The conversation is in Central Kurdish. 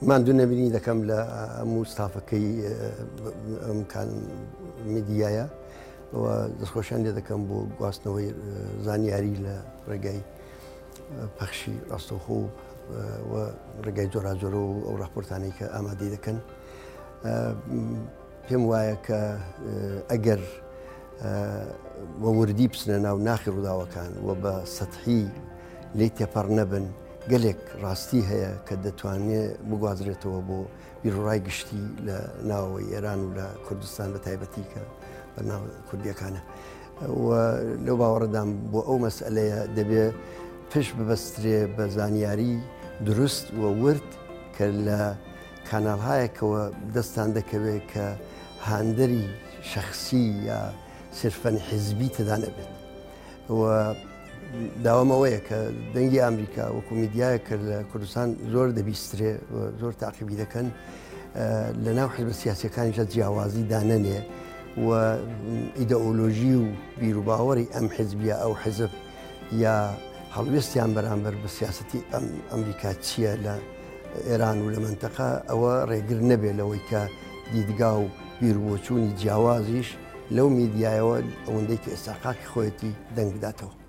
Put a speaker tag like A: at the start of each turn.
A: ماندوو نەبینی دەکەم لە هەموو ستافەکەی ئەمکان میدیایە و دەستخۆشیان لێ دەکەم بۆ گواستنەوەی زانیاری لە ڕێگای پەخشی ڕاستەوخۆ و ڕێگای جۆراجۆرە و ئەو ڕاپۆرتانەی کە ئامادەی دەکەن. پێم وایە کە ئەگەر وەوردی بچنە ناو ناخی ڕووداوەکان و بە سەتحی لێی تێپەڕ نەبن، گەلێک ڕاستی هەیە کە دەتوانێت بگوازرێتەوە بۆ بیرڕای گشتی لە ناوەوەی ئێران و لە کوردستان بە تایبەتی کە بەناو کوردیەکانە. و لەو باوەڕدام بۆ ئەو مەسئلەیە دەبێ پشت ببەسترێ بە زانیاری دروست و ورد کە لە کاناڵهایەکەوە دەستان دەکەوێت کە هاندەری شەخسی یا صرفەن حیزبی تێدا نەبێت. و داوامەوەیە کە دەنگی ئەمریکا وەکو میدیایە کە لە کوردستان زۆر دەبیسترێ و زۆر تاقیبی دەکەن لە ناو حیزبە سیاسیەکانیشە جیاوازی دانەنێ و ئیدئۆلۆژی و بیرروباوەڕی ئەم حیزبیە ئەو حیزب یا هەڵوێستیان بەرامبەر بە سیاسەتی ئەمریکا چییە لە ئێران و لە منتەقە ئەوە ڕێگر نەبێت لەوەی کە دیدگا و بیرروبۆچوونی جیاوازیش لەو میدیایەوە ئەوەندەی کە ئێستاقاکی خۆیەتی دەنگ بداتەوە.